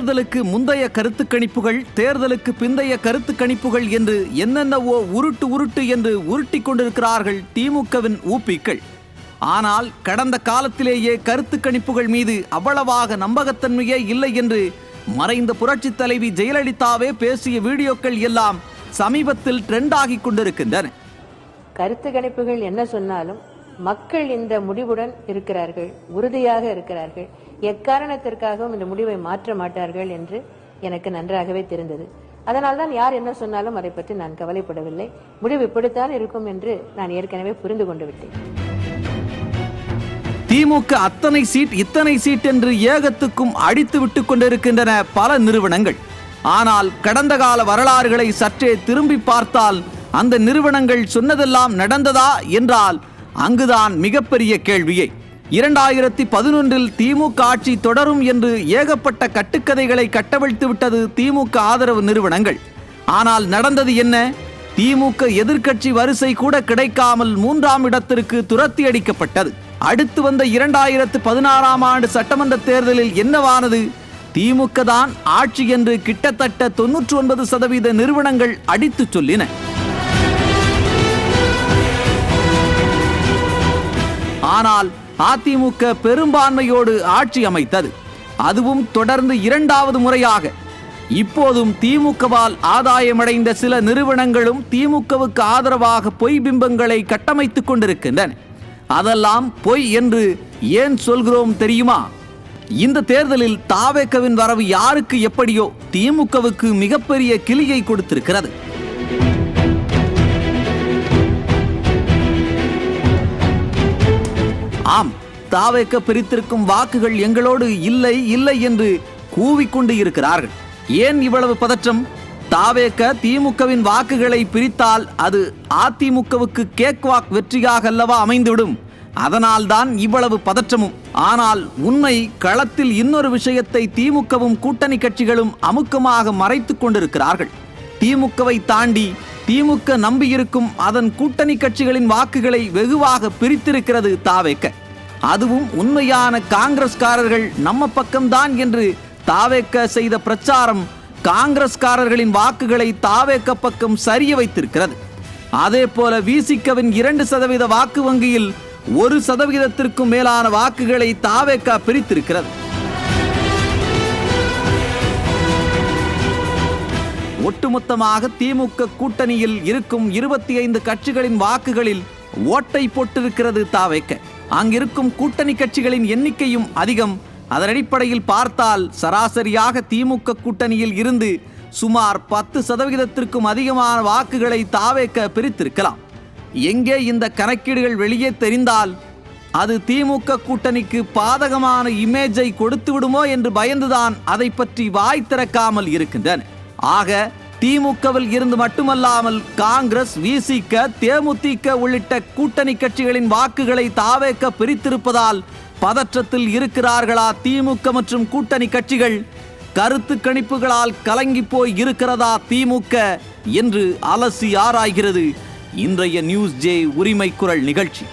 தேர்தலுக்கு முந்தைய கருத்து கணிப்புகள், தேர்தலுக்கு பிந்தைய கருத்து கணிப்புகள் என்று என்னென்னவோ உருட்டு என்று உருட்டிக் கொண்டிருக்கிறார்கள் திமுகவின் ஊப்பிக்கள். ஆனால் கடந்த காலத்திலேயே கருத்து கணிப்புகள் மீது அவ்வளவாக நம்பகத்தன்மையே இல்லை என்று மறைந்த புரட்சித் தலைவி ஜெயலலிதாவே பேசிய வீடியோக்கள் எல்லாம் சமீபத்தில் ட்ரெண்ட் ஆகி கொண்டிருக்கின்றன. கருத்து கணிப்புகள் என்ன சொன்னாலும் மக்கள் இந்த முடிவுடன் இருக்கிறார்கள், உறுதியாக இருக்கிறார்கள். எக்காரணத்திற்காகவும் இந்த முடிவை மாற்ற மாட்டார்கள் என்று எனக்கு நன்றாகவே தெரிந்தது. அதனால்தான் யார் என்ன சொன்னாலும் அதை பற்றி நான் கவலைப்படவில்லை. முடிவு இப்படித்தான் இருக்கும் என்று நான் ஏற்கனவே புரிந்து கொண்டு விட்டேன். திமுக அத்தனை சீட் இத்தனை சீட் என்று ஏகத்துக்கும் அடித்து விட்டுக் கொண்டிருக்கின்றன பல நிறுவனங்கள். ஆனால் கடந்த கால வரலாறுகளை சற்றே திரும்பி பார்த்தால் அந்த நிறுவனங்கள் சொன்னதெல்லாம் நடந்ததா என்றால் அங்குதான் மிகப்பெரிய கேள்வியே. 2011 திமுக ஆட்சி தொடரும் என்று ஏகப்பட்ட கட்டுக்கதைகளை கட்டவிழ்த்து விட்டது திமுக ஆதரவு நிறுவனங்கள். ஆனால் நடந்தது என்ன? திமுக எதிர்க்கட்சி வரிசை கூட கிடைக்காமல் 3ஆம் இடத்திற்கு துரத்தி அடிக்கப்பட்டது. அடுத்து வந்த 2016ஆம் ஆண்டு சட்டமன்ற தேர்தலில் என்னவானது? திமுக தான் ஆட்சி என்று கிட்டத்தட்ட 99% நிறுவனங்கள் அடித்து சொல்லின. ஆனால் அதிமுக பெரும்பான்மையோடு ஆட்சி அமைத்தது. அதுவும் தொடர்ந்து 2வது முறையாக. இப்போதும் திமுகவால் ஆதாயமடைந்த சில நிறுவனங்களும் திமுகவுக்கு ஆதரவாக பொய் பிம்பங்களை கட்டமைத்துக் கொண்டிருக்கின்றன. அதெல்லாம் பொய் என்று ஏன் சொல்கிறோம் தெரியுமா? இந்த தேர்தலில் தாவேகவின் வரவு யாருக்கு எப்படியோ திமுகவுக்கு மிகப்பெரிய கிளியை கொடுத்திருக்கிறது. ஆம், தாவேக பிரித்திருக்கும் வாக்குகள் எங்களோடு இல்லை இல்லை என்று கூவிக்கொண்டு இருக்கிறார்கள். ஏன் இவ்வளவு பதற்றம்? தாவேக திமுகவின் வாக்குகளை பிரித்தால் அது அதிமுகவுக்கு கேக்வாக் வெற்றியாக அல்லவா அமைந்துவிடும். அதனால்தான் இவ்வளவு பதற்றமும். ஆனால் உண்மை களத்தில் இன்னொரு விஷயத்தை திமுகவும் கூட்டணி கட்சிகளும் அமுக்கமாக மறைத்துக் கொண்டிருக்கிறார்கள். திமுகவை தாண்டி திமுக நம்பியிருக்கும் அதன் கூட்டணி கட்சிகளின் வாக்குகளை வெகுவாக பிரித்திருக்கிறது தாவேக. அதுவும் உண்மையான காங்கிரஸ்காரர்கள் நம்ம பக்கம்தான் என்று தாவேக செய்த பிரச்சாரம் காங்கிரஸ்காரர்களின் வாக்குகளை தாவேக பக்கம் சரிய வைத்திருக்கிறது. அதே போல விசிகவின் 2% வாக்கு வங்கியில் 1% மேலான வாக்குகளை தாவேக பிரித்திருக்கிறது. ஒட்டுமொத்தமாக திமுக கூட்டணியில் இருக்கும் 25 கட்சிகளின் வாக்குகளில் ஓட்டை போட்டிருக்கிறது தாவேக. அங்கிருக்கும் கூட்டணி கட்சிகளின் எண்ணிக்கையும் அதிகம். அதன் அடிப்படையில் பார்த்தால் சராசரியாக திமுக கூட்டணியில் இருந்து சுமார் 10% அதிகமான வாக்குகளை தாவேக பிரித்திருக்கலாம். எங்கே இந்த கணக்கீடுகள் வெளியே தெரிந்தால் அது திமுக கூட்டணிக்கு பாதகமான இமேஜை கொடுத்து விடுமோ என்று பயந்துதான் அதை பற்றி வாய் திறக்காமல் இருக்கின்றன. ஆக திமுகவில் இருந்து மட்டுமல்லாமல் காங்கிரஸ், விசிக, தேமுதிக உள்ளிட்ட கூட்டணி கட்சிகளின் வாக்குகளை தாவேக பிரித்திருப்பதால் பதற்றத்தில் இருக்கிறார்களா திமுக மற்றும் கூட்டணி கட்சிகள்? கருத்து கணிப்புகளால் கலங்கி போய் இருக்கிறதா திமுக என்று அலசி ஆராய்கிறது இன்றைய நியூஸ் ஜே உரிமை குரல் நிகழ்ச்சி.